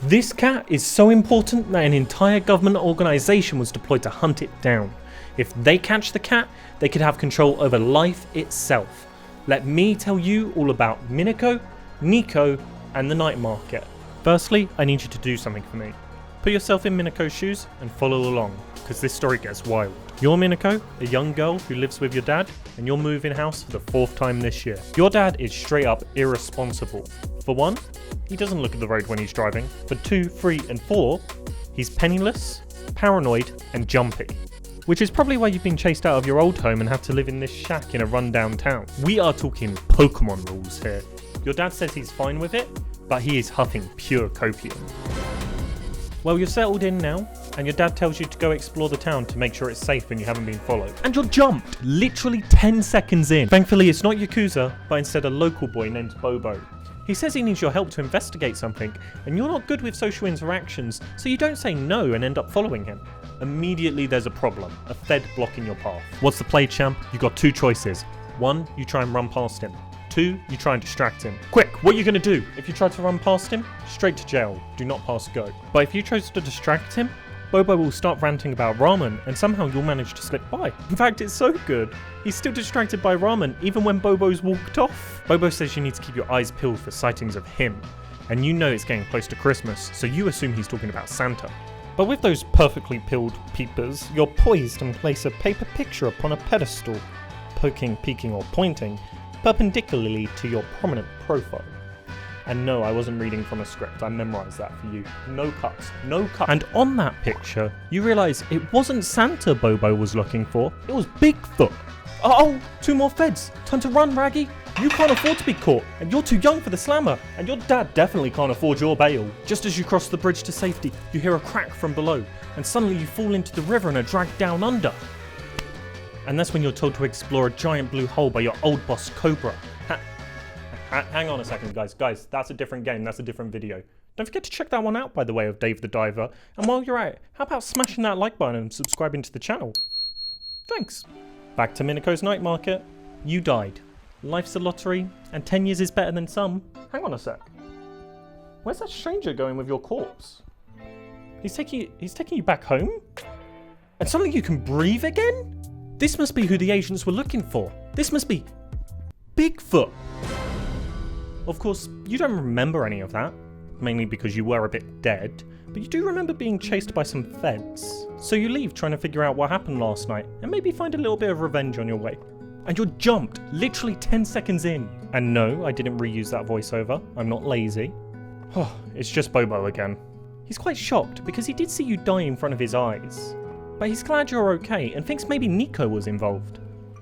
This cat is so important that an entire government organisation was deployed to hunt it down. If they catch the cat, they could have control over life itself. Let me tell you all about Mineko, Nikko, and the night market. Firstly, I need you to do something for me. Put yourself in Mineko's shoes and follow along, because this story gets wild. You're Mineko, a young girl who lives with your dad, and you're moving house for the 4th time this year. Your dad is straight up irresponsible. For 1, he doesn't look at the road when he's driving. For 2, 3, and 4, he's penniless, paranoid, and jumpy. Which is probably why you've been chased out of your old home and have to live in this shack in a rundown town. We are talking Pokemon rules here. Your dad says he's fine with it, but he is huffing pure copium. Well, you're settled in now, and your dad tells you to go explore the town to make sure it's safe and you haven't been followed. And you're jumped, literally 10 seconds in. Thankfully, it's not Yakuza, but instead a local boy named Bobo. He says he needs your help to investigate something, and you're not good with social interactions, so you don't say no and end up following him. Immediately there's a problem, a Fed blocking your path. What's the play, champ? You got 2 choices. 1, you try and run past him. 2, you try and distract him. Quick, what are you going to do? If you try to run past him, straight to jail. Do not pass go. But if you chose to distract him, Bobo will start ranting about ramen and somehow you'll manage to slip by. In fact, it's so good. He's still distracted by ramen even when Bobo's walked off. Bobo says you need to keep your eyes peeled for sightings of him. And you know it's getting close to Christmas, so you assume he's talking about Santa. But with those perfectly peeled peepers, you're poised and place a paper picture upon a pedestal, poking, peeking or pointing, perpendicularly to your prominent profile. And no, I wasn't reading from a script, I memorised that for you. No cuts, no cuts. And on that picture, you realise it wasn't Santa Bobo was looking for, it was Bigfoot. Oh, 2 more feds. Time to run, Raggy. You can't afford to be caught, and you're too young for the slammer, and your dad definitely can't afford your bail. Just as you cross the bridge to safety, you hear a crack from below, and suddenly you fall into the river and are dragged down under. And that's when you're told to explore a giant blue hole by your old boss Cobra. Hang on a second, guys, that's a different game, that's a different video. Don't forget to check that one out, by the way, of Dave the Diver. And while you're at it, how about smashing that like button and subscribing to the channel? Thanks. Back to Mineko's night market. You died. Life's a lottery, and 10 years is better than some. Hang on a sec. Where's that stranger going with your corpse? He's taking you back home? And suddenly you can breathe again? This must be who the agents were looking for. This must be Bigfoot. Of course, you don't remember any of that, mainly because you were a bit dead, but you do remember being chased by some feds. So you leave trying to figure out what happened last night, and maybe find a little bit of revenge on your way. And you're jumped, literally 10 seconds in. And no, I didn't reuse that voiceover, I'm not lazy. Oh, it's just Bobo again. He's quite shocked because he did see you die in front of his eyes. But he's glad you're okay and thinks maybe Nikko was involved.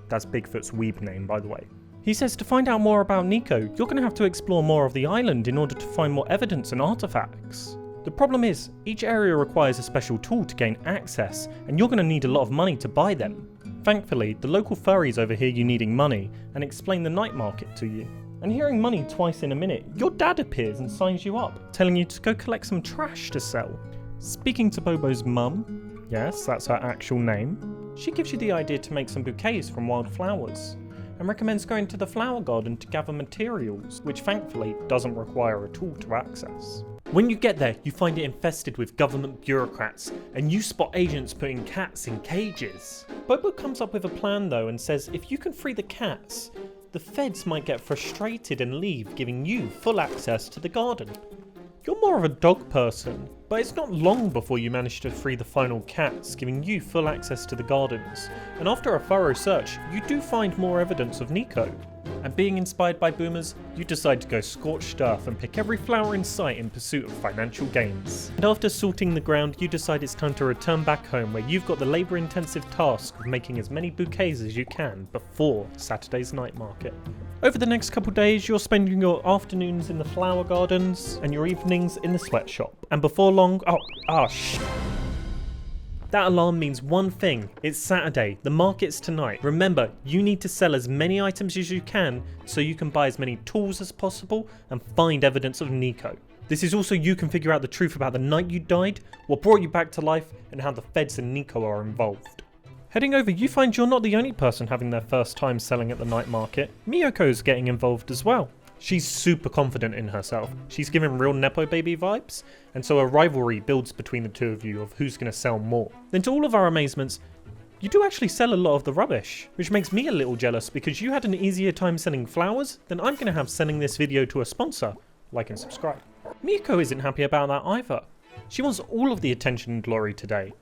That's Bigfoot's weeb name, by the way. He says to find out more about Nikko, you're going to have to explore more of the island in order to find more evidence and artifacts. The problem is, each area requires a special tool to gain access, and you're going to need a lot of money to buy them. Thankfully, the local furries overhear you needing money and explain the night market to you. And hearing money twice in a minute, your dad appears and signs you up, telling you to go collect some trash to sell. Speaking to Bobo's mum, yes, that's her actual name, she gives you the idea to make some bouquets from wild flowers, and recommends going to the flower garden to gather materials, which thankfully doesn't require a tool to access. When you get there, you find it infested with government bureaucrats, and you spot agents putting cats in cages. Bobo comes up with a plan though and says if you can free the cats, the feds might get frustrated and leave, giving you full access to the garden. You're more of a dog person, but it's not long before you manage to free the final cats, giving you full access to the gardens. And after a thorough search, you do find more evidence of Nikko. And being inspired by boomers, you decide to go scorched earth and pick every flower in sight in pursuit of financial gains. And after sorting the ground, you decide it's time to return back home, where you've got the labour-intensive task of making as many bouquets as you can before Saturday's night market. Over the next couple days, you're spending your afternoons in the flower gardens and your evenings in the sweatshop. And before long, that alarm means one thing, it's Saturday, the market's tonight. Remember, you need to sell as many items as you can so you can buy as many tools as possible and find evidence of Nikko. This is also you can figure out the truth about the night you died, what brought you back to life, and how the feds and Nikko are involved. Heading over, you find you're not the only person having their first time selling at the night market. Miyoko's getting involved as well. She's super confident in herself. She's giving real Nepo baby vibes, and so a rivalry builds between the two of you of who's going to sell more. Then to all of our amazements, you do actually sell a lot of the rubbish, which makes me a little jealous because you had an easier time selling flowers than I'm going to have sending this video to a sponsor. Like and subscribe. Mineko isn't happy about that either. She wants all of the attention and glory today.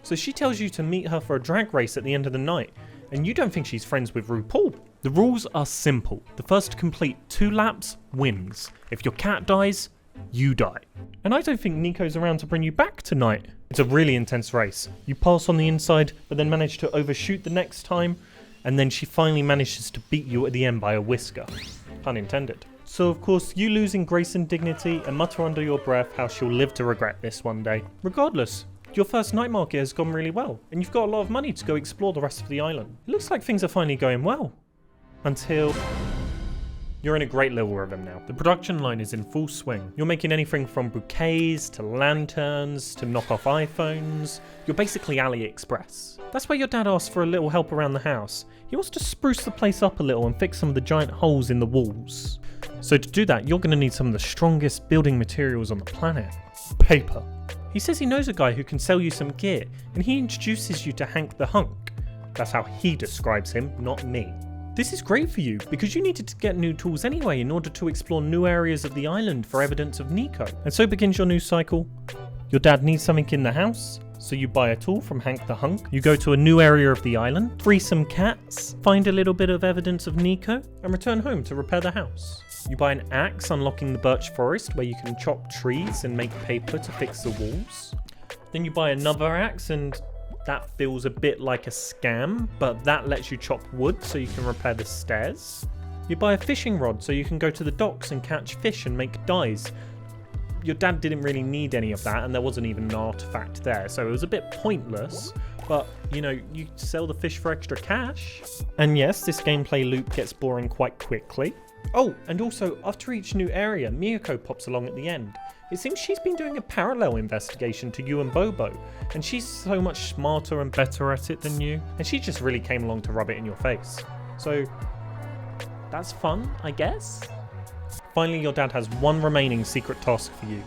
So she tells you to meet her for a drag race at the end of the night, and you don't think she's friends with RuPaul. The rules are simple. The first to complete 2 laps wins. If your cat dies, you die. And I don't think Nikko's around to bring you back tonight. It's a really intense race. You pass on the inside, but then manage to overshoot the next time, and then she finally manages to beat you at the end by a whisker. Pun intended. So of course, you lose in grace and dignity and mutter under your breath how she'll live to regret this one day. Regardless, your first night market has gone really well, and you've got a lot of money to go explore the rest of the island. It looks like things are finally going well. Until you're in a great little rhythm now. The production line is in full swing. You're making anything from bouquets to lanterns to knockoff iPhones. You're basically AliExpress. That's why your dad asked for a little help around the house. He wants to spruce the place up a little and fix some of the giant holes in the walls. So to do that, you're going to need some of the strongest building materials on the planet. Paper. He says he knows a guy who can sell you some gear, and he introduces you to Hank the Hunk. That's how he describes him, not me. This is great for you, because you needed to get new tools anyway in order to explore new areas of the island for evidence of Nikko. And so begins your new cycle. Your dad needs something in the house, so you buy a tool from Hank the Hunk. You go to a new area of the island, free some cats, find a little bit of evidence of Nikko, and return home to repair the house. You buy an axe, unlocking the birch forest where you can chop trees and make paper to fix the walls. Then you buy another axe, and that feels a bit like a scam, but that lets you chop wood so you can repair the stairs. You buy a fishing rod so you can go to the docks and catch fish and make dyes. Your dad didn't really need any of that, and there wasn't even an artifact there, so it was a bit pointless, but you know, you sell the fish for extra cash. And yes, this gameplay loop gets boring quite quickly. Oh, and also, after each new area, Mineko pops along at the end. It seems she's been doing a parallel investigation to you and Bobo, and she's so much smarter and better at it than you, and she just really came along to rub it in your face. So, that's fun, I guess? Finally, your dad has one remaining secret task for you.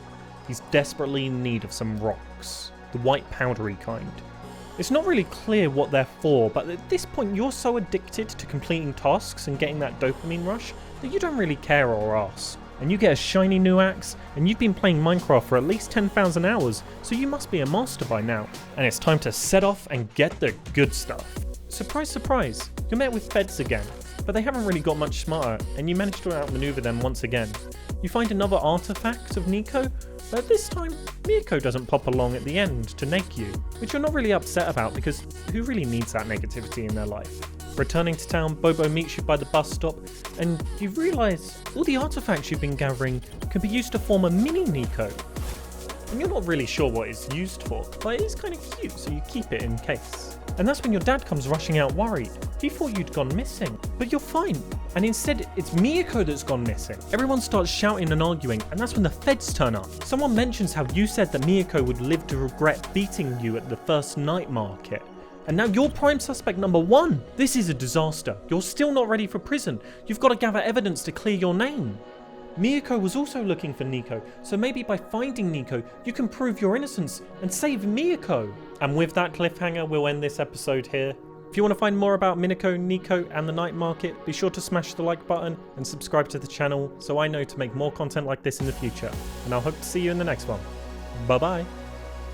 He's desperately in need of some rocks, the white powdery kind. It's not really clear what they're for, but at this point you're so addicted to completing tasks and getting that dopamine rush that you don't really care or ask. And you get a shiny new axe, and you've been playing Minecraft for at least 10,000 hours, so you must be a master by now. And it's time to set off and get the good stuff. Surprise, surprise, you're met with feds again, but they haven't really got much smarter, and you manage to outmaneuver them once again. You find another artifact of Nikko, but this time, Mineko doesn't pop along at the end to neg you, which you're not really upset about because who really needs that negativity in their life? Returning to town, Bobo meets you by the bus stop, and you realise all the artifacts you've been gathering can be used to form a mini Nikko. And you're not really sure what it's used for, but it is kind of cute, so you keep it in case. And that's when your dad comes rushing out worried. He thought you'd gone missing, but you're fine. And instead, it's Mineko that's gone missing. Everyone starts shouting and arguing, and that's when the feds turn up. Someone mentions how you said that Mineko would live to regret beating you at the first night market. And now you're prime suspect number 1. This is a disaster. You're still not ready for prison. You've got to gather evidence to clear your name. Mineko was also looking for Nikko, so maybe by finding Nikko, you can prove your innocence and save Mineko. And with that cliffhanger, we'll end this episode here. If you want to find more about Mineko, Nikko, and the night market, be sure to smash the like button and subscribe to the channel so I know to make more content like this in the future. And I'll hope to see you in the next one. Bye bye.